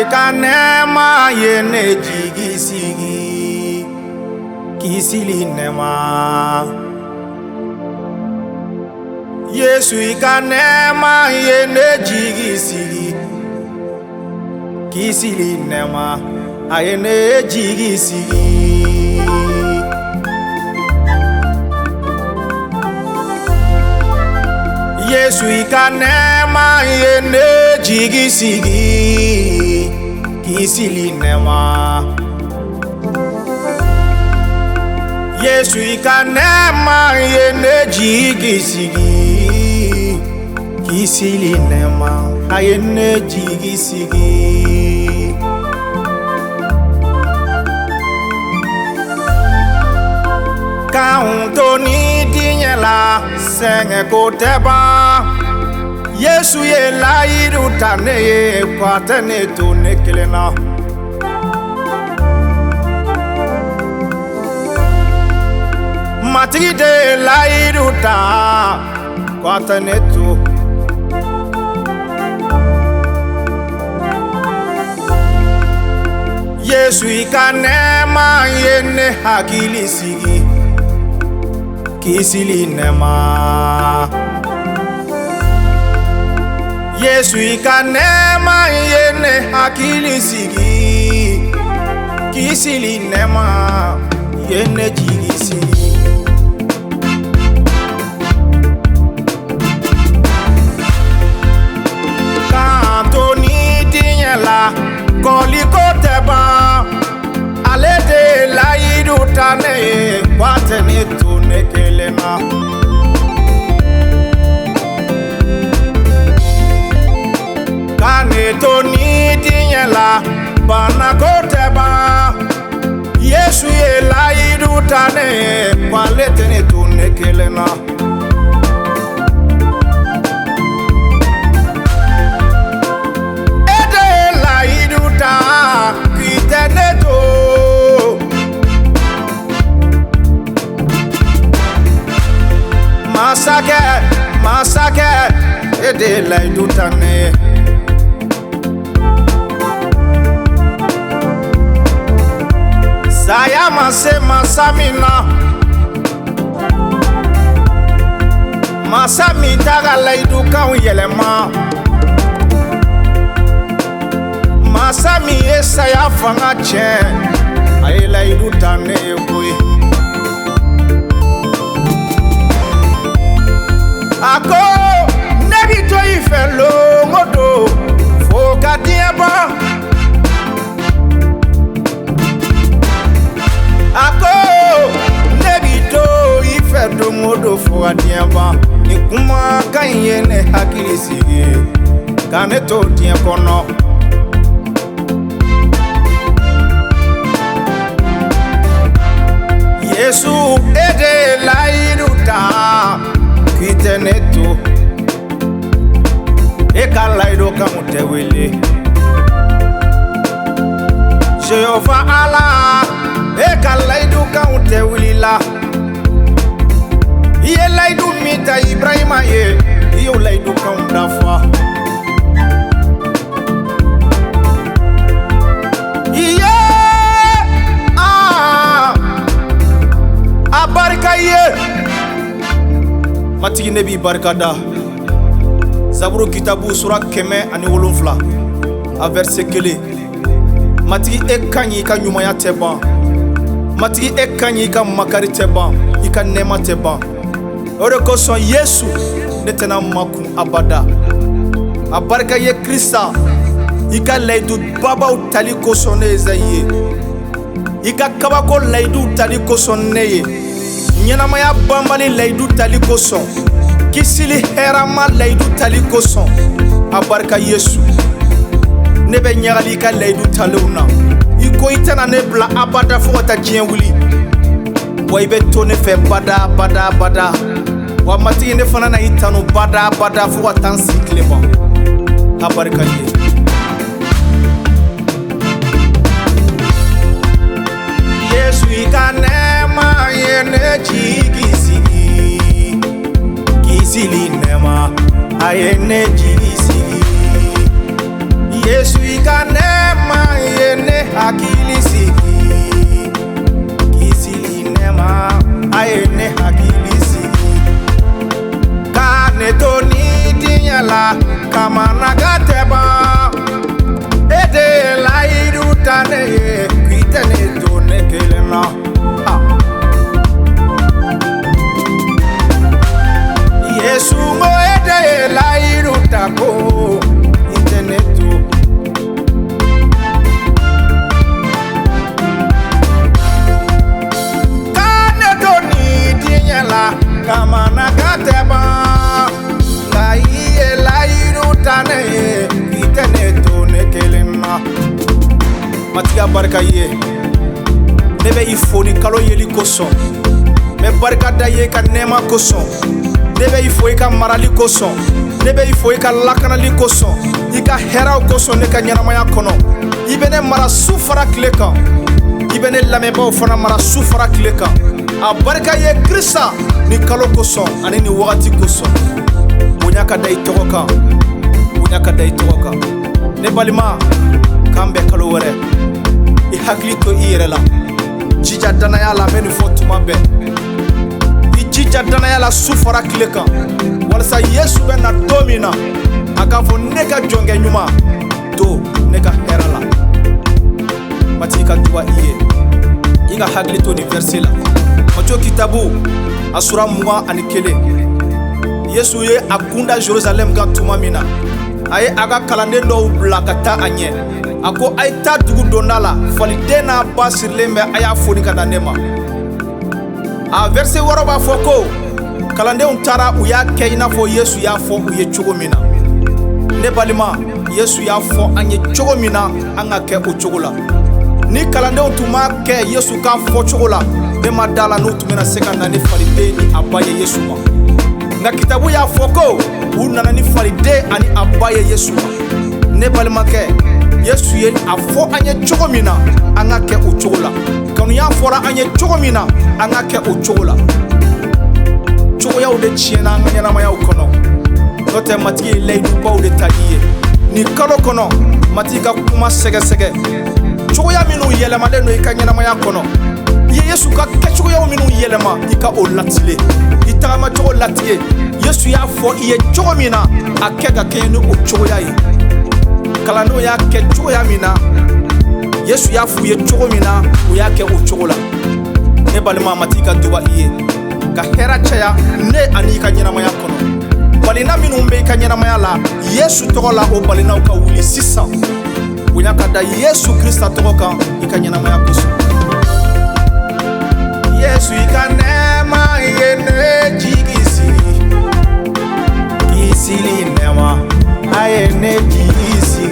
ika nēma yene jigi sigi kisili nēma. Yesu ika nēma yene jigi sigi kisili nēma ayene jigi sigi. Yesu ika nēma yene jigi sigi kisili nēma. Yesu ika nēma yene jigi sigi kisili nēma ayene jigi sigi. Kaunto-ni dinyela senge koteba. Yesu ye la irutane ye kwatane to nekelena. Matigi de la iruta kwatane to. Yesu ika nēma yene hakili sigi kisili nēma. Yesu ika nēma yene hakili sigi kisili nēma yene jigi sigi. Kaunto-ni dinyela koliko teba alede la irutane kwatene to nekelena. Kaunto-ni dinyela bana koteba. Yesu ye la irutane kwatene to nekelena. Ede la iruta kwitene to. Masake ede la irutane. Saya mase masamina masami daga laidu kan yelema. Masami esaya fanga chen ay laidu tane boy. Ako nebi to ifelo modo foka diaba. Ako nebi to ifelo modo foka diaba. Nikuma kanyene hakili sigi kaneto diakono. Yesu ede la iruta kwitene to. Eka laido kamutewele. Jehovah Allah eka laido kamutewele la. Iye laido mita Ibrahima ye iyo laido kamudafa. Iye abarka ye matigi nebi barkada. Zaburu kitabu sura keme ani wolonfla a verset kele. Matigi ekanyi ka nyumaya teba. Matigi ekanyi ka makari teba. Ika nēma teba. Ore koson Yesu netena maku abada. Abarka ye Krista. Ika laidu baba utali koson Esaïe. Ika kabako laidu utali koson neye. Nyenamaya bambali laidu tali koson. Kisili herama laidu tali koson. Abarka Yesu. Nebe nyagali ka laidu taluna. Iko itana nebla abada fota jienwuli. Wa ibe tone fe bada. Wa mati ne fana na itanu bada fo tansi kleba. Abarka Yesu. Yesu ika nēma yene jigi sigi kisili nēma ayene jigi sigi. Yesu ika nēma tane kuitene tone kelena. Yesu moede la irutako internetu. Kane doni dinyela kamana kateba. La iye la irutane kuitene ne kelena. Matiga barka ye nebe ifoni kalo yeli koson me barka da ye ka nɛma koson nebe ifo i ka marali koson nebe ifo i ka lakanali koson i ka hɛraw koson ne ka ɲɛnamaya kɔnɔ i bɛ ne mara su fara tile kan i bɛ ne lamɛnbaaw fana mara su fara tile kan a barka ye Krista ni kalo koson ani ni wagati koson bonya ka da i tɔgɔ kan bonya ka da i tɔgɔ kan ne balima kan bɛ kalo wɛrɛ i hakili to i yɛrɛ la jija danaya la mɛ nin fɔ tuma bɛɛ i jija danaya la su fara tile kan walasa Yesu bɛ na don min na a k'a fɔ ne ka jɔnkɛ ɲuman to ne ka hɛrɛ la mati i ka tuba i ye i ka hakili to nin verset la Matthieu kitabu a sura 21 Yesu ye a kunda Jerusalem kan tuma min na a ye a ka kalanden dɔw bila ka taa a ɲɛ a ko a ye taa dugu donda la faliden n'a ba sirilen bɛ a y'a foni ka da ne ma a verset wɔɔrɔ b'a fɔ ko kalandenw taara u y'a kɛ i n'a fɔ Yesu y'a fɔ u ye cogo min na ne balima Yesu y'a fɔ an ye cogo min na an ka kɛ o cogo la ni kalandenw tun m'a kɛ Yesu k'a fɔ cogo la ne ma da la n'u tun bɛna se ka na ni faliden ni a ba ye Yesu ma nka kitabu y'a fɔ ko u nana ni faliden ani a ba ye Yesu ma ne balimakɛ Yesu ye a fɔ an ye cogo min na an ka kɛ o cogo la kanuya fɔra an ye cogo min na an ka kɛ o cogo la cogoyaw de tiɲɛna an ka ɲɛnamayaw kɔnɔ n'o tɛ matigi ye layidubaw de ta i ye nin kalo kɔnɔ matigi ka kuma sɛgɛsɛgɛ cogoya minnu yɛlɛmalen don i ka ɲɛnamaya kɔnɔ i ye Yesu ka kɛcogoyaw minnu yɛlɛma i ka o latile i tagamacogo latige Yesu y'a fɔ i ye cogo min na a kɛ ka kɛɲɛ ni o cogoya ye kalandenw y'a kɛ cogoya min na Yesu y'a f'u ye cogo min na u y'a kɛ o cogo la ne balima matigi ka duba i ye ka hɛrɛ caya ne ani i ka ɲɛnamaya kɔnɔ balina minnu bɛ i ka ɲɛnamaya la Yesu tɔgɔ la o balinaw ka wuli sisan bonya ka da Yesu Krista tɔgɔ kan i ka ɲɛnamaya kosɔn Yesu i ka nɛma ye ne jigi sigi k'i sili nɛma a ye ne jigi sigi